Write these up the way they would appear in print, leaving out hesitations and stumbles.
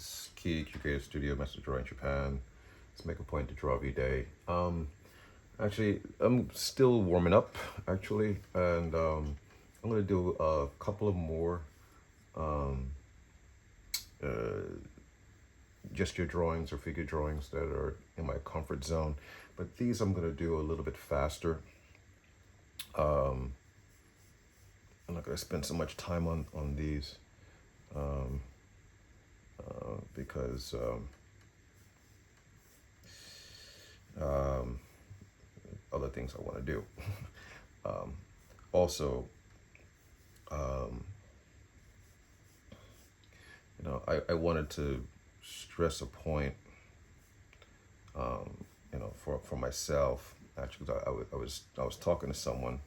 Greetings, Key, Creative Studio, Master Drawing Japan. Let's make a point to draw every day. Actually, I'm still warming up, actually, and I'm gonna do a couple of more um, uh, gesture drawings or figure drawings that are in my comfort zone. But these I'm gonna do a little bit faster. Um, I'm not gonna spend so much time on these um, because um, other things I want to do. um, Also, um, I wanted to stress a point, for myself. Actually, 'cause I was talking to someone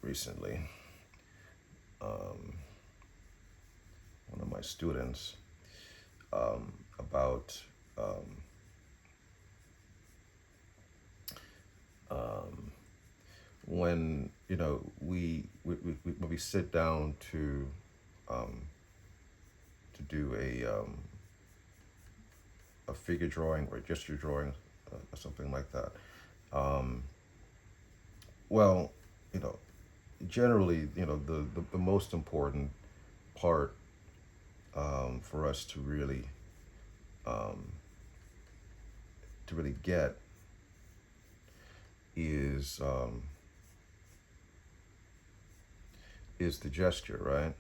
recently, one of my students, about when when we sit down um, to do a figure drawing or a gesture drawing, or something like that. Um, well, you know, generally, the most important part for us um, to really get is is the gesture, right?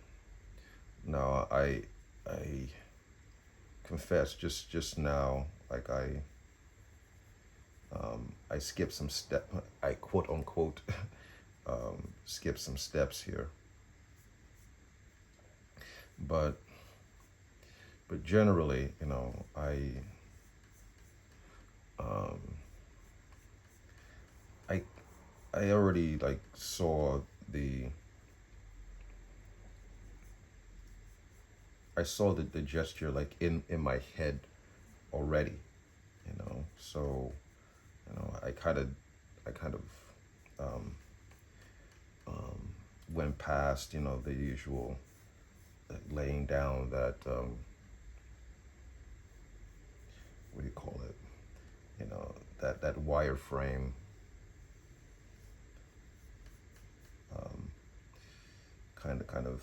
Now, I confess, just now, like I skipped some step. I quote unquote skipped some steps here, but generally, um, I I already like saw the the gesture like in my head already, so I kind of um, went past the usual laying down that what do you call it, that wireframe, kind of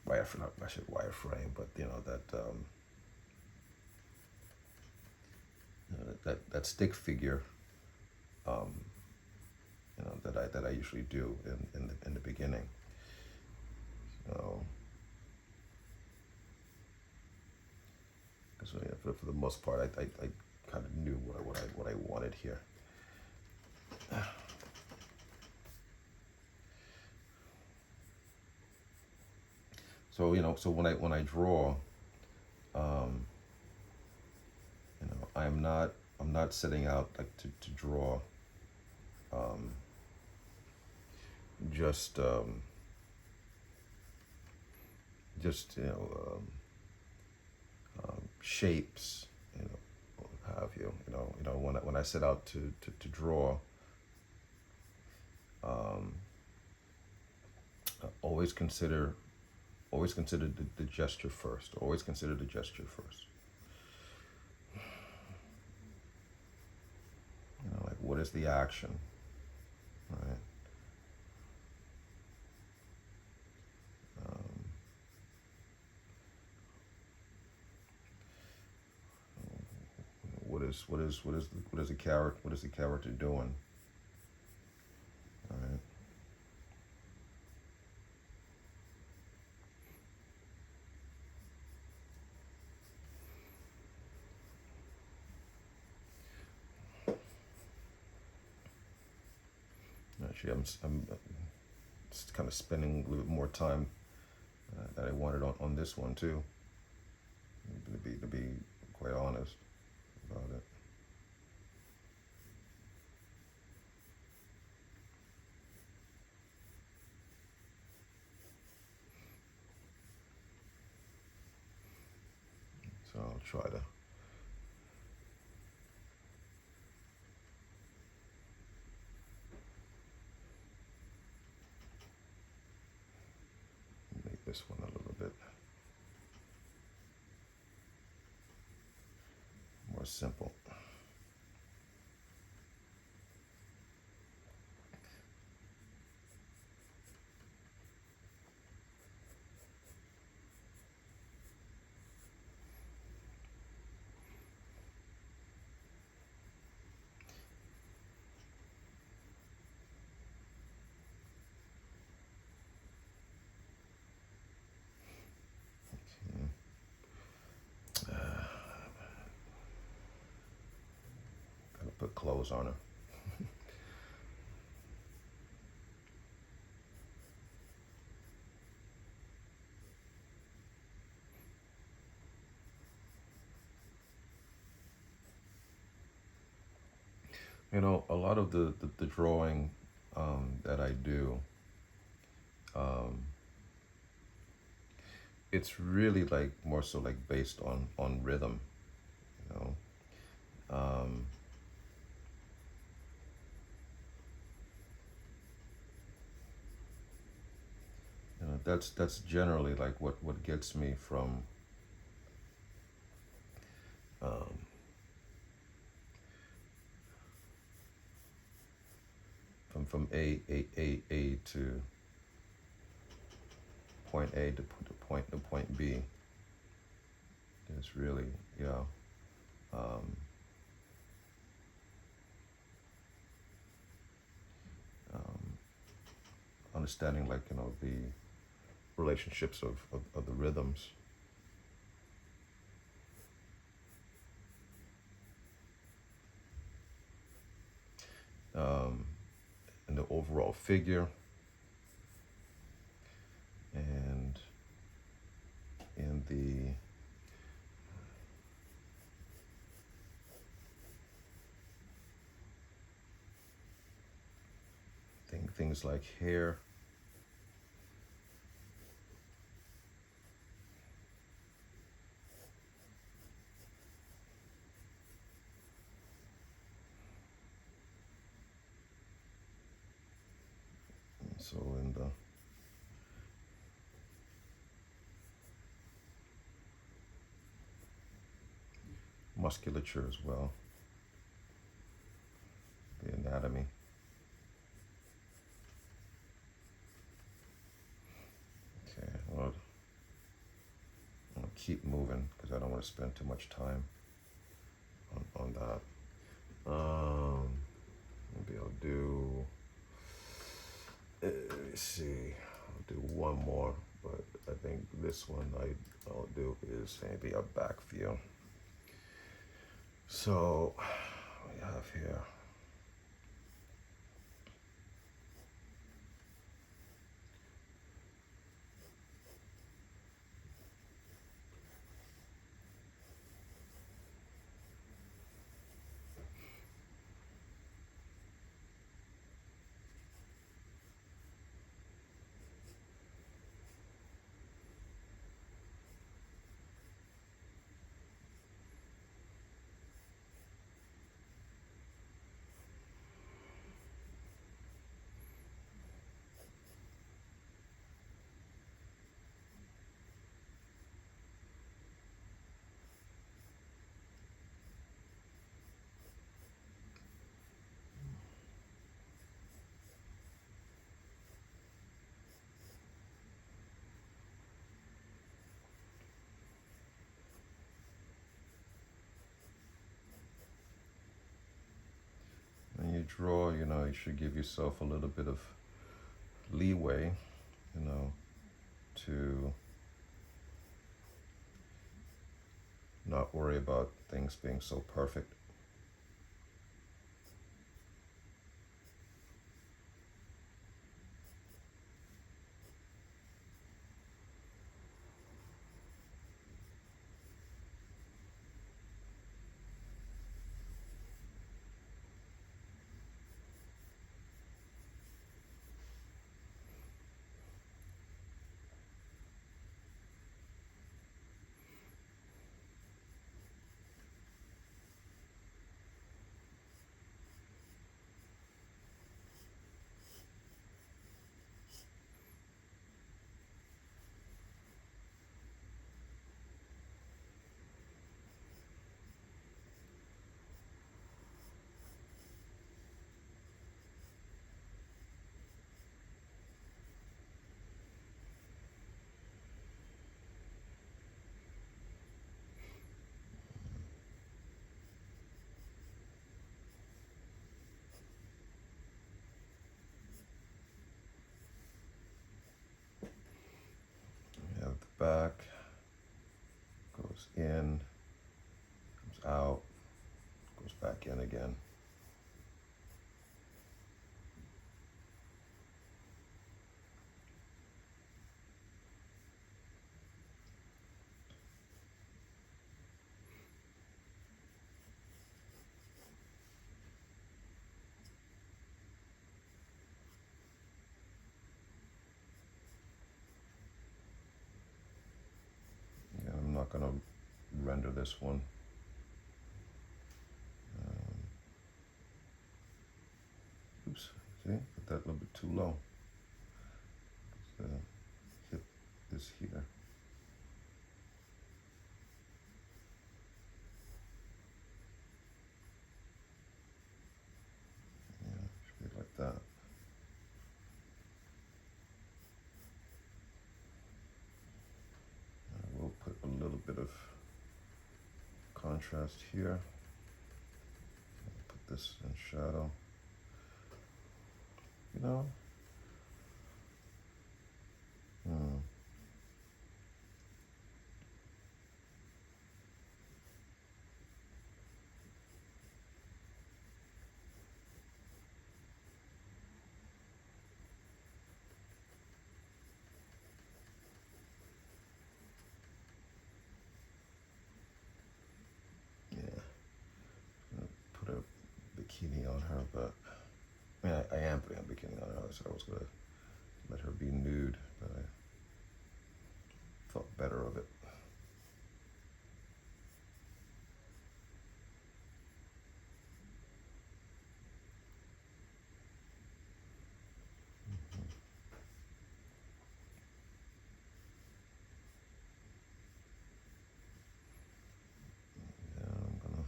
wireframe, not I should wireframe, but that that stick figure, um, that I usually do in the beginning. So, so yeah, for the most part, I kind of knew what I wanted here. So so when I draw, um, I'm not setting out like to draw um, just just shapes, what have you. When I set out to draw, um, always consider the gesture first. Always consider the gesture first. Like what is the action, right? Um, what is the character doing, right? Actually, I'm just kind of spending a little bit more time that I wanted on this one too. To be quite honest about it. So I'll try to make this one a little bit of simple. Gotta put clothes on her. You know, a lot of the drawing that I do, um, it's really like more so like based on rhythm, you know. Um, you know, that's generally like what gets me um, from A to point A to point B. It's really, yeah. Um, um, Understanding like, you know, the relationships of the rhythms. Um, and the overall figure, and in the things like hair. So in the musculature as well, the anatomy. Okay, well, I'll keep moving because I don't want to spend too much time on that. Maybe I'll do, let me see, I'll do one more, but I think this one I'll do is maybe a back view. So we have here, when you draw, you know, you should give yourself a little bit of leeway, you know, to not worry about things being so perfect. back, goes in, comes out, goes back in again. Yeah, I'm not gonna render this one. Oops, see, put that a little bit too low. So, hit this here. Yeah, should be like that. I will put a little bit of contrast here. Put this in shadow. You know? Yeah. Put a bikini on her, but I mean, I am putting a bikini on her. So I was gonna let her be nude, but I thought better of it. Yeah, I'm gonna.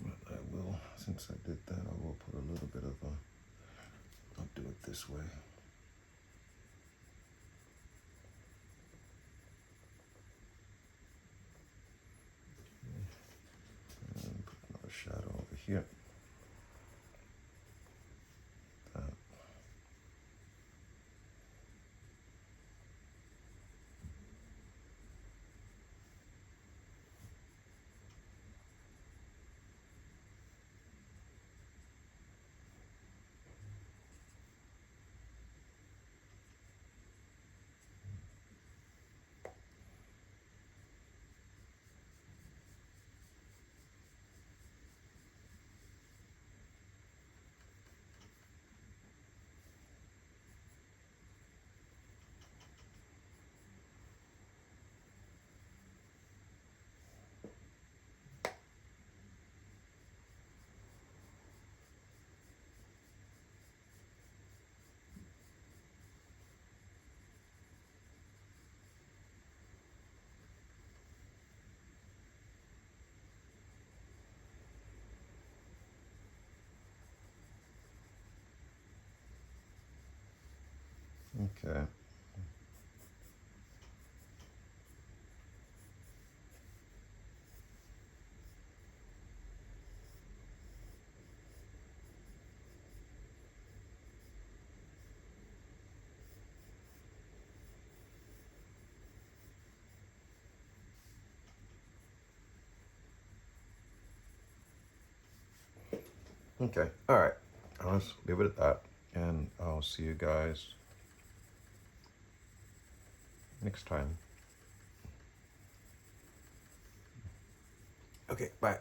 But I will, since I did that, I will put a little bit of a. I'll do it this way. And put another shadow over here. That. Okay. Okay. All right. Let's leave it at that, and I'll see you guys next time. Okay. Bye.